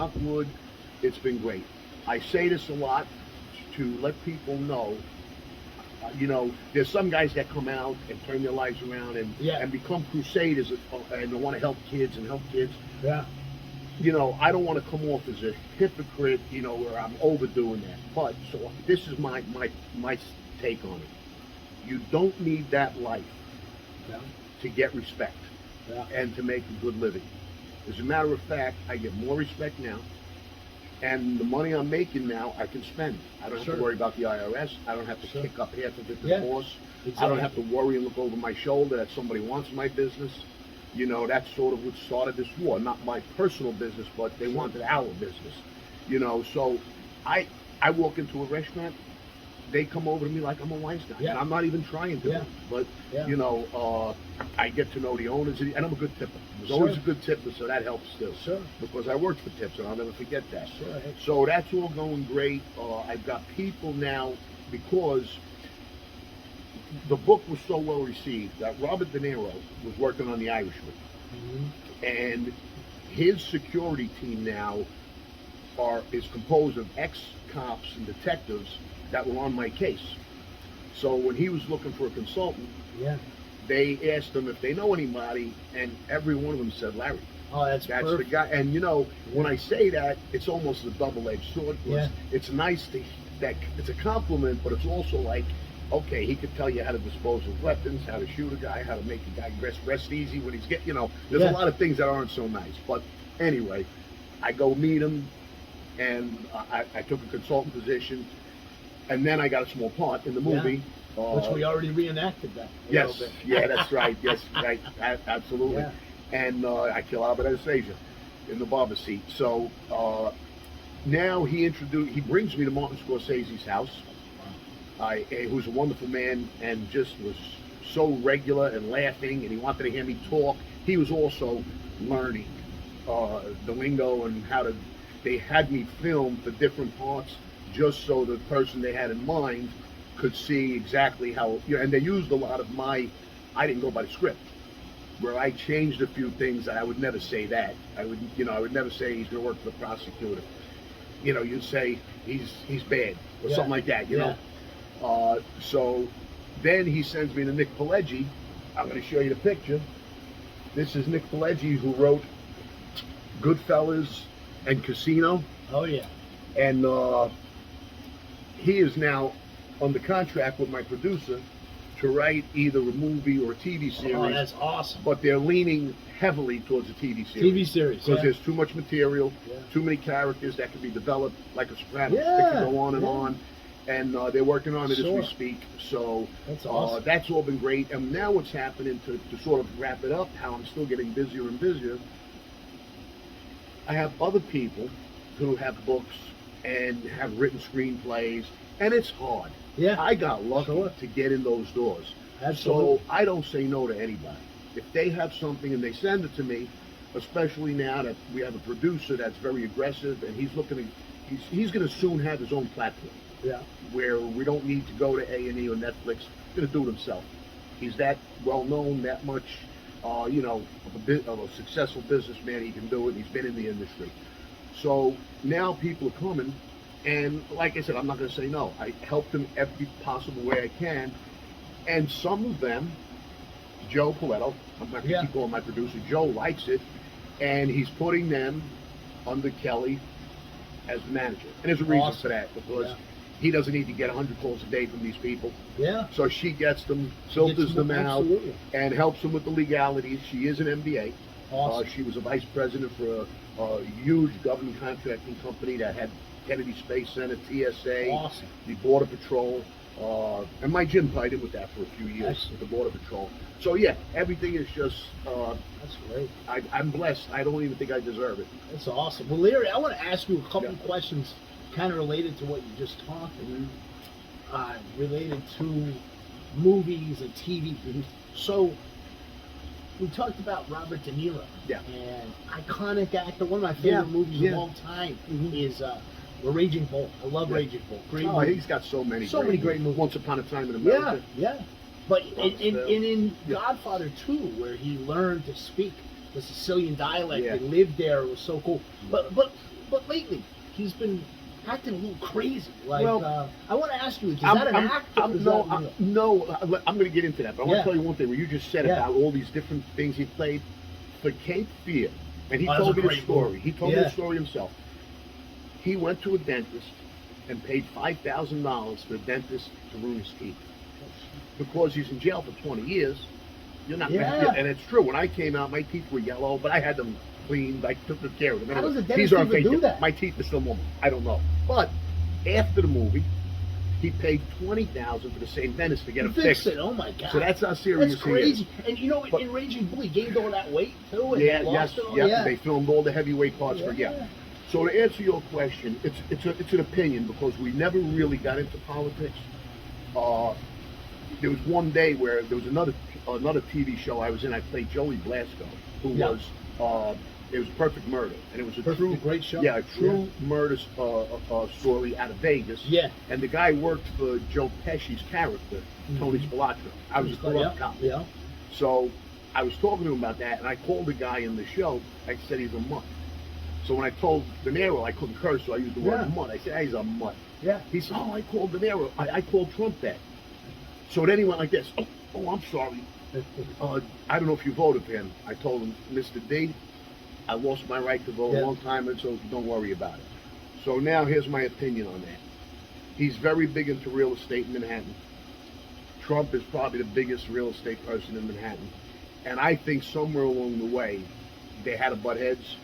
knock wood, it's been great. I say this a lot to let people know. You know, there's some guys that come out and turn their lives around and become crusaders and they want to help kids and help kids. Yeah. You know, I don't want to come off as a hypocrite, you know, where I'm overdoing that. But so this is my take on it. You don't need that life to get respect and to make a good living. As a matter of fact, I get more respect now, and the money I'm making now I can spend. I don't have to worry about the IRS. I don't have to kick up half of it to the boss. I don't have to worry and look over my shoulder that somebody wants my business. You know, that's sort of what started this war. Not my personal business, but they wanted our business. You know, so I walk into a restaurant, they come over to me like I'm a wise guy. And I'm not even trying to. But, you know, I get to know the owners, and I'm a good tipper. I was always a good tipper, so that helps still. Because I worked for tips, and I'll never forget that. So that's all going great. I've got people now, because the book was so well received that Robert De Niro was working on The Irishman. And his security team now is composed of ex-cops and detectives that were on my case. So when he was looking for a consultant, they asked him if they know anybody, and every one of them said Larry. Oh, that's perfect. The guy. And you know, when I say that, it's almost a double-edged sword. It's nice that it's a compliment, but it's also like, okay, he could tell you how to dispose of weapons, how to shoot a guy, how to make a guy rest easy when he's you know, there's a lot of things that aren't so nice. But anyway, I go meet him, and I took a consultant position, and then I got a small part in the movie. Which we already reenacted that. Yes, that's right. Yes, right, absolutely. And I kill Albert Anastasia in the barber seat. So now he brings me to Martin Scorsese's house. Who's a wonderful man and just was so regular and laughing, and he wanted to hear me talk. He was also learning the lingo and they had me film for different parts just so the person they had in mind could see exactly how, you know, and they used a lot of I didn't go by the script, where I changed a few things. I would never say that. I would never say he's going to work for the prosecutor. You know, you'd say he's bad or something like that, you know. So then he sends me to Nick Pileggi. I'm going to show you the picture. This is Nick Pileggi, who wrote Goodfellas and Casino. Oh, yeah. And he is now under contract with my producer to write either a movie or a TV series. Oh, that's awesome. But they're leaning heavily towards a TV series. TV series, because there's too much material, too many characters that can be developed, like a Sopranos. They can go on and on. And they're working on it as we speak. So that's awesome. That's all been great. And now what's happening, to sort of wrap it up, how I'm still getting busier and busier, I have other people who have books and have written screenplays, and it's hard. I got lucky to get in those doors. So I don't say no to anybody. If they have something and they send it to me, especially now that we have a producer that's very aggressive, and he's going to soon have his own platform. Where we don't need to go to A&E or Netflix. He's going to do it himself. He's that well known, that much, you know, of a successful businessman. He can do it. He's been in the industry. So now people are coming, and like I said, I'm not going to say no. I help them every possible way I can, and some of them, Joe Paletto, I'm not going to keep calling my producer. Joe likes it, and he's putting them under Kelly as the manager. And there's a reason for that, because he doesn't need to get 100 calls a day from these people. So she gets them, filters them out, and helps them with the legalities. She is an MBA. She was a vice president for a huge government contracting company that had Kennedy Space Center, TSA, the Border Patrol. And my Jim tied in with that for a few years with the Border Patrol. So yeah, everything is just, that's great. I'm blessed. I don't even think I deserve it. That's awesome. Well, Larry, I want to ask you a couple of questions kind of related to what you just talked about, related to movies and TV. So we talked about Robert De Niro, an iconic actor. One of my favorite movies of all time is The Raging Bull. I love Raging Bull. Great movie. He's got so many great movies. Once Upon a Time in America. But in Godfather 2, where he learned to speak the Sicilian dialect and lived there, it was so cool. But but lately he's been acting a little crazy. Like, Well, I want to ask you, is that an act? Or is no, that real? no. I'm going to get into that, but I want Yeah. to tell you one thing. Where you just said Yeah. about all these different things he played for Cape Fear, and he Oh, that's told a me the great story. movie. He told me Yeah. the story himself. He went to a dentist and paid $5,000 for the dentist to ruin his teeth because he's in jail for 20 years. You're not, Yeah. and it's true. When I came out, my teeth were yellow, but I had them cleaned. I took good care of them. How does a These dentist are even do that? My teeth are still normal. I don't know. But after the movie, he paid $20,000 for the same dentist to get You them fix fixed. it. Oh my god. So that's how serious That's he crazy. is. And you know, But- in Raging Bull, he gained all that weight too. And Yeah, lost yes, it all. yeah. Yeah. They filmed all the heavyweight parts for Yeah. So to answer your question, it's an opinion because we never really got into politics. There was one day where there was another TV show I was in. I played Joey Blasco, who Yeah. was it was Perfect Murder, and it was a Perfect, great show. a true murder story out of Vegas. Yeah. And the guy worked for Joe Pesci's character, Tony Spilotro. I was a corrupt cop. Yeah. So I was talking to him about that, and I called the guy in the show. I said he's a mutt. So when I told De Niro I couldn't curse, so I used the word mutt. I said, hey, he's a mutt. Yeah. He said, oh, I called De Niro. I called Trump that. So then he went like this. Oh, I'm sorry. I don't know if you voted for him. I told him, Mr. D, I lost my right to vote a long time ago, so don't worry about it. So now here's my opinion on that. He's very big into real estate in Manhattan. Trump is probably the biggest real estate person in Manhattan. And I think somewhere along the way, they had to butt heads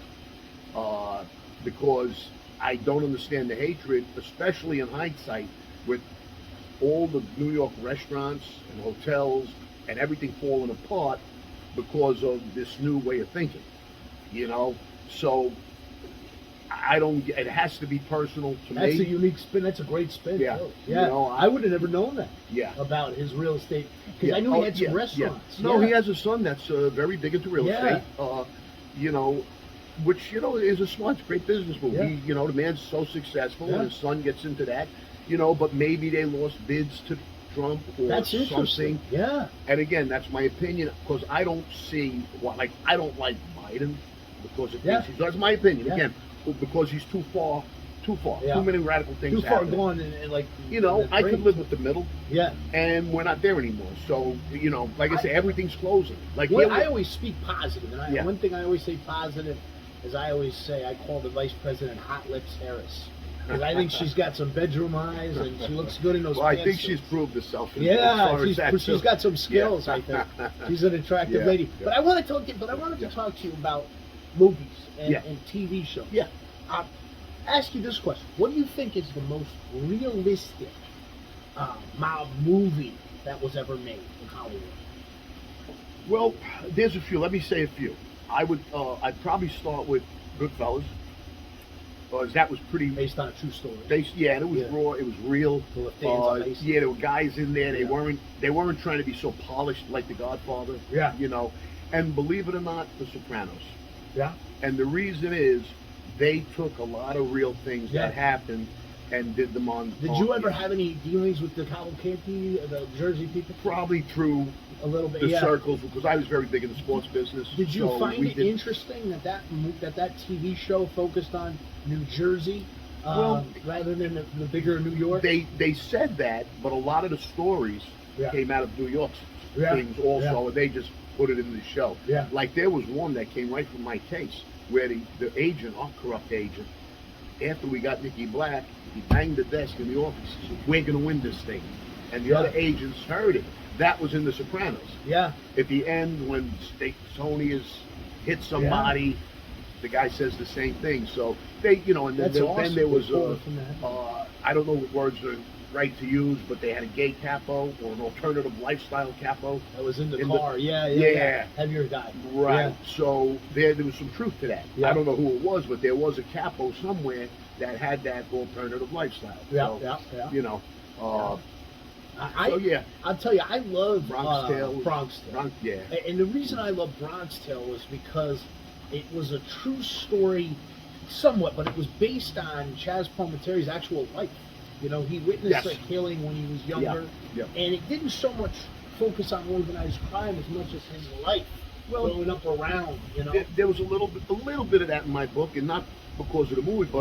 because I don't understand the hatred, especially in hindsight, with all the New York restaurants and hotels and everything falling apart because of this new way of thinking, you know? So I don't, it has to be personal to That's me. a unique spin. That's a great spin. Yeah. Too. You Yeah. know, I would have never known that Yeah. about his real estate because Yeah. I knew he had some Yeah. restaurants. No, Yeah. he has a son that's very big into real Yeah. estate. You know, which is a smart, great business move. Yeah. You know, the man's so successful, Yeah. and his son gets into that. You know, but maybe they lost bids to Trump or That's interesting. something. Yeah. And again, that's my opinion because I don't see I don't like Biden because of things he's. That's my opinion. Yeah. Again, because he's too far. Yeah. Too many radical things. Too far happening. gone and like. You know, the I could brain. live with the middle, Yeah. and we're not there anymore. So, you know, like I say, everything's closing. Like Well, here I we- always speak positive, and Yeah. one thing I always say positive is I always say I call the vice president Hot Lips Harris because I think she's got some bedroom eyes and she looks good in those. Well, I think pantsuits. she's proved herself. As Yeah, far as that she's too. got some skills. Yeah. I think she's an attractive Yeah, lady. yeah. But I wanted to talk to you about movies and, Yeah. and TV shows. Yeah. Ask you this question: what do you think is the most realistic mob movie that was ever made in Hollywood? Well, there's a few. Let me say a few. I'd probably start with Goodfellas, because that was pretty. Based on a true story. Yeah, and it was Yeah. raw. It was real. Full of fans on ice. Yeah, there were guys in there. They Yeah. weren't trying to be so polished like The Godfather. Yeah. You know, and believe it or not, The Sopranos. Yeah. And the reason is they took a lot of real things Yeah. that happened and did them on. Did you ever have any dealings with the Cavalcanti, the Jersey people? Probably through A little bit. the Yeah. circles, because I was very big in the sports business. Did you so find we it did- interesting that TV show focused on New Jersey Well, rather than the bigger New York? They said that, but a lot of the stories Yeah. came out of New York Yeah. things also, Yeah. and they just put it in the show. Yeah. Like there was one that came right from my case, where the agent, our corrupt agent, after we got Nicky Black, he banged the desk in the office. He said, "We're going to win this thing," and the Yeah. other agents heard it. That was in The Sopranos. Yeah. At the end, when Tony has hit somebody, the guy says the same thing. So they, you know, and That's then awesome. there was They pulled it from that. I don't know what words are right to use, but they had a gay capo or an alternative lifestyle capo. That was in the in the- car. Yeah. Yeah. Heavier guy. Right. Yeah. So there was some truth to that. Yeah. I don't know who it was, but there was a capo somewhere that had that alternative lifestyle. Yeah. So, Yeah. You know. I, So yeah, I'll tell you, I love Bronx Tale. Bronx Tale. Bronx, yeah. And the reason I love Bronx Tale was because it was a true story, somewhat, but it was based on Chaz Palminteri's actual life. You know, he witnessed Yes. a killing when he was younger, Yeah. and it didn't so much focus on organized crime as much as his life Well, growing up around. You know, There was a little bit of that in my book, and not because of the movie, but